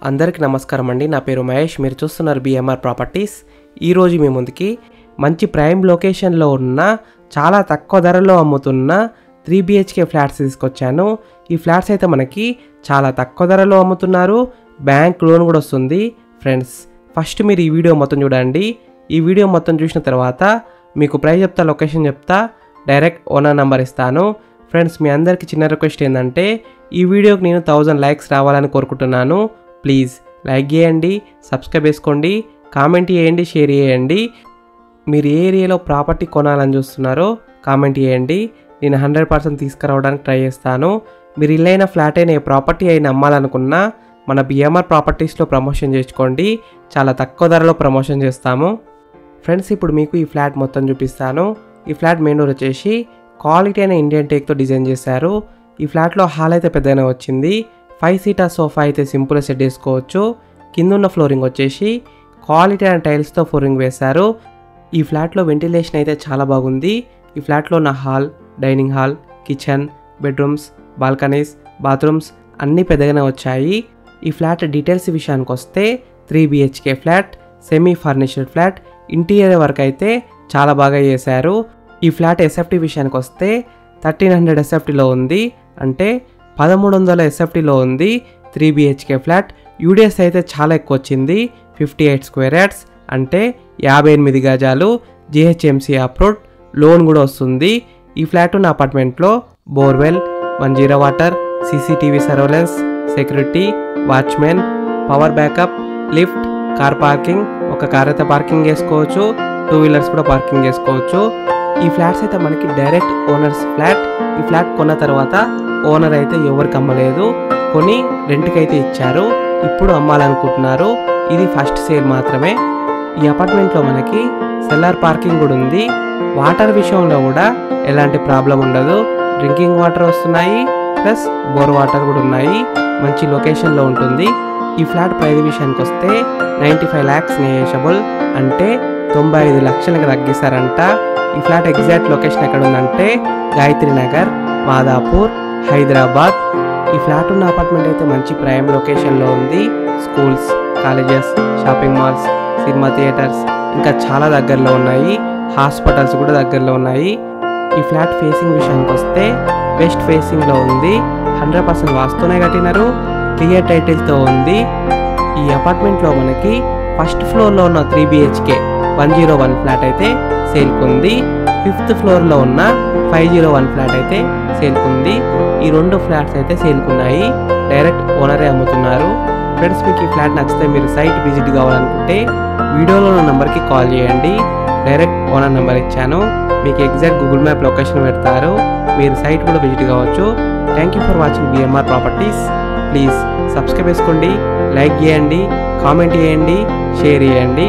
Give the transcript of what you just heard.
అందరికీ నమస్కారం అండి. నా పేరు మహేష్. మీరు చూస్తున్నారు బిఎంఆర్ ప్రాపర్టీస్. ఈరోజు మీ ముందుకి మంచి ప్రైమ్ లొకేషన్లో ఉన్న చాలా తక్కువ ధరలో అమ్ముతున్న 3 BHK ఫ్లాట్స్ తీసుకొచ్చాను. ఈ ఫ్లాట్స్ అయితే మనకి చాలా తక్కువ ధరలో అమ్ముతున్నారు. బ్యాంక్ లోన్ కూడా వస్తుంది. ఫ్రెండ్స్, ఫస్ట్ మీరు ఈ వీడియో మొత్తం చూడండి. ఈ వీడియో మొత్తం చూసిన తర్వాత మీకు ప్రైస్ చెప్తా, లొకేషన్ చెప్తా, డైరెక్ట్ ఓనర్ నెంబర్ ఇస్తాను. ఫ్రెండ్స్, మీ అందరికీ చిన్న రిక్వెస్ట్ ఏంటంటే ఈ వీడియోకి నేను 1000 లైక్స్ రావాలని కోరుకుంటున్నాను. ప్లీజ్ లైక్ చేయండి, సబ్స్క్రైబ్ చేసుకోండి, కామెంట్ చేయండి, షేర్ చేయండి. మీరు ఏ ఏరియాలో ప్రాపర్టీ కొనాలని చూస్తున్నారో కామెంట్ చేయండి. నేను 100% తీసుకురావడానికి ట్రై చేస్తాను. మీరు ఇల్లైన ఫ్లాట్ అయిన ఏ ప్రాపర్టీ అయినా అమ్మాలనుకున్నా మన బిఎంఆర్ ప్రాపర్టీస్లో ప్రమోషన్ చేసుకోండి. చాలా తక్కువ ధరలో ప్రమోషన్ చేస్తాము. ఫ్రెండ్స్, ఇప్పుడు మీకు ఈ ఫ్లాట్ మొత్తం చూపిస్తాను. ఈ ఫ్లాట్ మెయిన్ డోర్ వచ్చేసి క్వాలిటీ అయిన ఇండియన్ టేక్తో డిజైన్ చేశారు. ఈ ఫ్లాట్లో హాల్ అయితే పెద్దగానే వచ్చింది. 5 సీటర్ సోఫా అయితే సింపుల్గా సెట్ చేసుకోవచ్చు. కింద ఉన్న ఫ్లోరింగ్ వచ్చేసి క్వాలిటీ అయిన టైల్స్తో ఫ్లోరింగ్ వేశారు. ఈ ఫ్లాట్లో వెంటిలేషన్ అయితే చాలా బాగుంది. ఈ ఫ్లాట్లో ఉన్న hall, dining hall, kitchen, bedrooms, balconies, bathrooms అన్నీ పెద్దగానే వచ్చాయి. ఈ ఫ్లాట్ డీటెయిల్స్ విషయానికి వస్తే 3 BHK flat, semi furnished flat. Interior work అయితే చాలా బాగా చేశారు. ఈ ఫ్లాట్ ఎస్ఎఫ్టీ విషయానికి వస్తే 1300 SFTలో ఉంది, అంటే 1300 SFTలో ఉంది. 3 BHK ఫ్లాట్. యూడిఎస్ అయితే చాలా ఎక్కువ వచ్చింది, 58 స్క్వేర్ యార్డ్స్, అంటే 58 గజాలు. GHMC అప్రూవ్డ్, లోన్ కూడా వస్తుంది. ఈ ఫ్లాట్ ఉన్న అపార్ట్మెంట్లో borewell, Manjeera water, CCTV surveillance, security, watchmen, power backup, lift, car parking. ఒక కార్ అయితే పార్కింగ్ చేసుకోవచ్చు, 2 వీలర్స్ కూడా పార్కింగ్ చేసుకోవచ్చు. ఈ ఫ్లాట్స్ అయితే మనకి డైరెక్ట్ ఓనర్స్ ఫ్లాట్. ఈ ఫ్లాట్ కొన్న తర్వాత ఓనర్ అయితే ఎవరికి అమ్మలేదు, కొని రెంట్కి అయితే ఇచ్చారు. ఇప్పుడు అమ్మాలనుకుంటున్నారు. ఇది ఫస్ట్ సేల్ మాత్రమే. ఈ అపార్ట్మెంట్లో మనకి సెల్లార్ పార్కింగ్ కూడా ఉంది. వాటర్ విషయంలో కూడా ఎలాంటి ప్రాబ్లం ఉండదు. డ్రింకింగ్ వాటర్ వస్తున్నాయి, ప్లస్ బోర్ వాటర్ కూడా ఉన్నాయి. మంచి లొకేషన్లో ఉంటుంది. ఈ ఫ్లాట్ ప్రైస్ విషయానికి వస్తే 95 lakhs నెగోషియబుల్, అంటే 95 లక్షలకు తగ్గిస్తారంట. ఈ ఫ్లాట్ ఎగ్జాక్ట్ లొకేషన్ ఎక్కడ ఉందంటే గాయత్రి నగర్, మాదాపూర్, హైదరాబాద్. ఈ ఫ్లాట్ ఉన్న అపార్ట్మెంట్ అయితే మంచి ప్రైమ్ లొకేషన్లో ఉంది. Schools, colleges, shopping malls, cinema theatres ఇంకా చాలా దగ్గరలో ఉన్నాయి. హాస్పిటల్స్ కూడా దగ్గరలో ఉన్నాయి. ఈ ఫ్లాట్ ఫేసింగ్ విషయానికి వస్తే వెస్ట్ ఫేసింగ్లో ఉంది. 100% వాస్తునే కట్టినారు. క్లియర్ టైటిల్తో ఉంది. ఈ అపార్ట్మెంట్లో మనకి ఫస్ట్ ఫ్లోర్లో ఉన్న 3 BHK 101 ఫ్లాట్ అయితే సేల్కుంది. 5th ఫ్లోర్లో ఉన్న 501 ఫ్లాట్ అయితే సేల్కుంది. ఈ 2 ఫ్లాట్స్ అయితే సేల్కున్నాయి. డైరెక్ట్ ఓనరే అమ్ముతున్నారు. ఫ్రెండ్స్, మీకు ఈ ఫ్లాట్ నచ్చితే మీరు సైట్ విజిట్ కావాలనుకుంటే వీడియోలో ఉన్న నెంబర్కి కాల్ చేయండి. డైరెక్ట్ ఓనర్ నెంబర్ ఇచ్చాను. మీకు ఎగ్జాక్ట్ గూగుల్ మ్యాప్ లొకేషన్ పెడతారు. మీరు సైట్ కూడా విజిట్ కావచ్చు. Thank you for watching BMR properties. Please subscribe చేసుకోండి, లైక్ చేయండి, కామెంట్ చేయండి, షేర్ చేయండి.